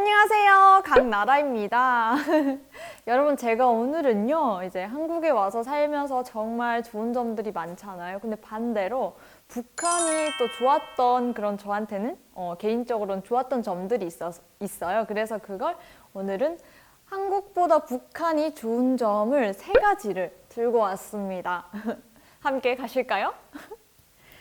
안녕하세요, 강나라입니다. 여러분, 제가 오늘은요, 이제 한국에 와서 살면서 정말 좋은 점들이 많잖아요. 근데 반대로 북한이 또 좋았던 그런 저한테는 개인적으로는 좋았던 점들이 있어요. 그래서 그걸 오늘은 한국보다 북한이 좋은 점을 3가지를 들고 왔습니다. 함께 가실까요?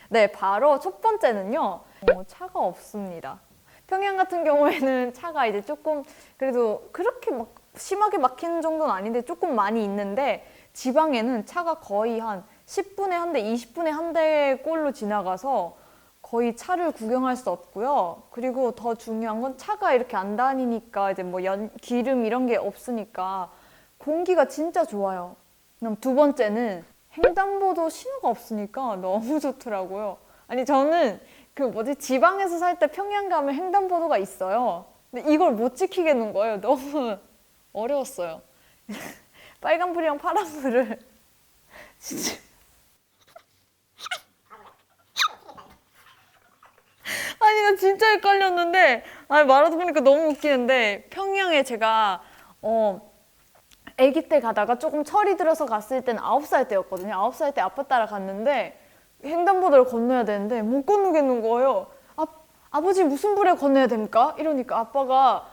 네, 바로 첫 번째는요, 차가 없습니다. 평양 같은 경우에는 차가 이제 조금 그래도 그렇게 막 심하게 막히는 정도는 아닌데 조금 많이 있는데, 지방에는 차가 거의 한 10분에 한 대, 20분에 한 대 꼴로 지나가서 거의 차를 구경할 수 없고요. 그리고 더 중요한 건 차가 이렇게 안 다니니까 이제 뭐 기름 이런 게 없으니까 공기가 진짜 좋아요. 그럼 두 번째는 횡단보도 신호가 없으니까 너무 좋더라고요. 아니, 저는 지방에서 살 때 평양 가면 횡단보도가 있어요. 근데 이걸 못 지키겠는 거예요. 너무 어려웠어요. 빨간불이랑 파란불을 진짜. 아니, 나 진짜 헷갈렸는데, 아니, 말하다 보니까 너무 웃기는데, 평양에 제가 아기 때 가다가 조금 철이 들어서 갔을 때는 9살 때였거든요. 9살 때 아빠 따라 갔는데 횡단보도를 건너야 되는데 못 건너겠는 거예요. 아버지 무슨 불에 건너야 됩니까? 이러니까 아빠가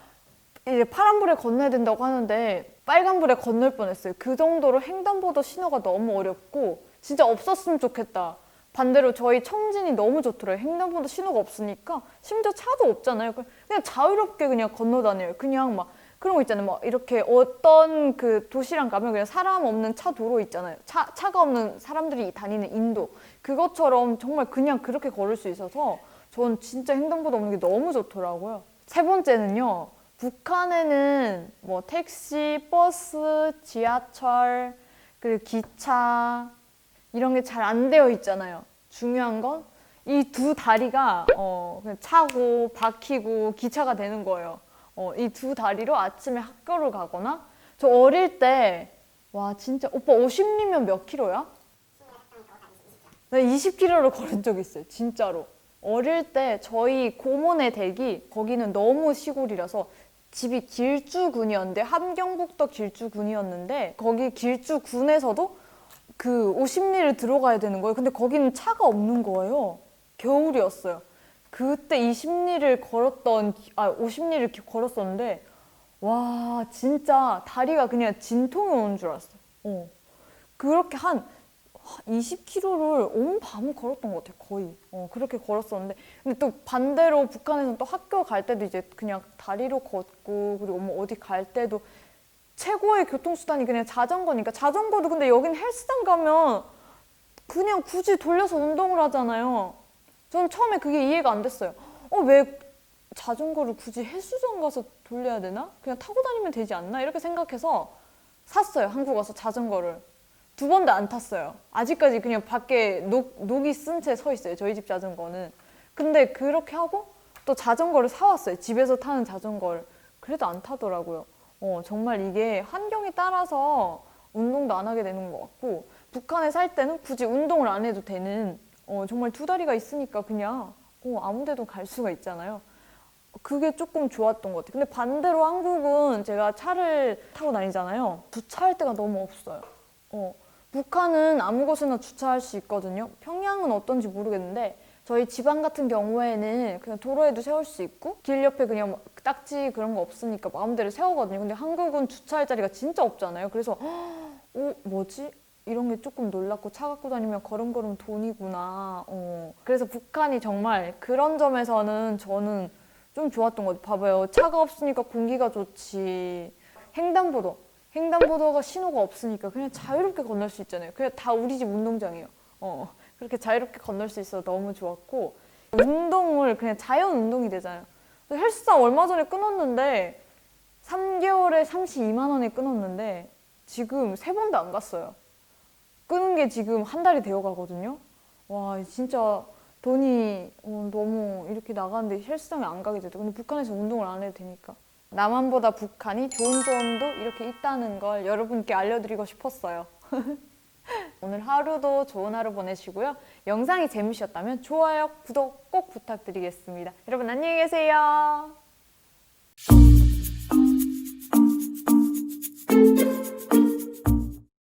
이제 파란불에 건너야 된다고 하는데 빨간불에 건널 뻔했어요. 그 정도로 횡단보도 신호가 너무 어렵고 진짜 없었으면 좋겠다. 반대로 저희 청진이 너무 좋더라고요. 횡단보도 신호가 없으니까 심지어 차도 없잖아요. 그냥 자유롭게 그냥 건너다녀요. 그냥 막 그런 거 있잖아요. 막 이렇게 어떤 그 도시랑 가면 그냥 사람 없는 차 도로 있잖아요. 차가 없는 사람들이 다니는 인도. 그것처럼 정말 그냥 그렇게 걸을 수 있어서 전 진짜 횡단보도 없는 게 너무 좋더라고요. 세 번째는요. 북한에는 뭐 택시, 버스, 지하철, 그리고 기차 이런 게 잘 안 되어 있잖아요. 중요한 건 이 두 다리가 그냥 차고 박히고 기차가 되는 거예요. 이 두 다리로 아침에 학교를 가거나, 저 어릴 때, 와, 진짜, 오빠 50리면 몇 킬로야? 나 20킬로를 걸은 적 있어요, 진짜로. 어릴 때 저희 고모네 댁이 거기는 너무 시골이라서 집이 길주군이었는데, 함경북도 길주군이었는데, 거기 길주군에서도 그 50리를 들어가야 되는 거예요. 근데 거기는 차가 없는 거예요. 겨울이었어요. 그때 50리를 걸었었는데, 와, 진짜 다리가 그냥 진통이 오는 줄 알았어요. 그렇게 한 20km를 온 밤을 걸었던 것 같아요, 거의. 그렇게 걸었었는데. 근데 또 반대로 북한에서는 또 학교 갈 때도 이제 그냥 다리로 걷고, 그리고 뭐 어디 갈 때도 최고의 교통수단이 그냥 자전거니까. 자전거도 근데 여긴 헬스장 가면 그냥 굳이 돌려서 운동을 하잖아요. 저는 처음에 그게 이해가 안 됐어요. 왜 자전거를 굳이 헬스장 가서 돌려야 되나? 그냥 타고 다니면 되지 않나? 이렇게 생각해서 샀어요, 한국 와서 자전거를. 2번도 안 탔어요. 아직까지 그냥 밖에 녹이 쓴 채 서 있어요, 저희 집 자전거는. 근데 그렇게 하고 또 자전거를 사왔어요, 집에서 타는 자전거를. 그래도 안 타더라고요. 정말 이게 환경에 따라서 운동도 안 하게 되는 것 같고, 북한에 살 때는 굳이 운동을 안 해도 되는, 정말 2다리가 있으니까 그냥 아무 데도 갈 수가 있잖아요. 그게 조금 좋았던 것 같아요. 근데 반대로 한국은 제가 차를 타고 다니잖아요. 주차할 데가 너무 없어요. 북한은 아무 곳에나 주차할 수 있거든요. 평양은 어떤지 모르겠는데 저희 지방 같은 경우에는 그냥 도로에도 세울 수 있고 길 옆에 그냥 막 딱지 그런 거 없으니까 마음대로 세우거든요. 근데 한국은 주차할 자리가 진짜 없잖아요. 그래서 뭐지? 이런 게 조금 놀랍고, 차 갖고 다니면 걸음걸음 돈이구나. 그래서 북한이 정말 그런 점에서는 저는 좀 좋았던 것 같아요. 봐봐요. 차가 없으니까 공기가 좋지. 횡단보도가 신호가 없으니까 그냥 자유롭게 건널 수 있잖아요. 그냥 다 우리 집 운동장이에요. 그렇게 자유롭게 건널 수 있어서 너무 좋았고, 운동을 그냥 자연 운동이 되잖아요. 헬스장 얼마 전에 끊었는데 3개월에 32만 원에 끊었는데 지금 3번도 안 갔어요. 끊은 게 지금 한 달이 되어 가거든요. 와, 진짜 돈이 너무 이렇게 나가는데 헬스장에 안 가게 되죠. 근데 북한에서 운동을 안 해도 되니까. 남한보다 북한이 좋은 점도 이렇게 있다는 걸 여러분께 알려드리고 싶었어요. 오늘 하루도 좋은 하루 보내시고요. 영상이 재밌으셨다면 좋아요, 구독 꼭 부탁드리겠습니다. 여러분 안녕히 계세요.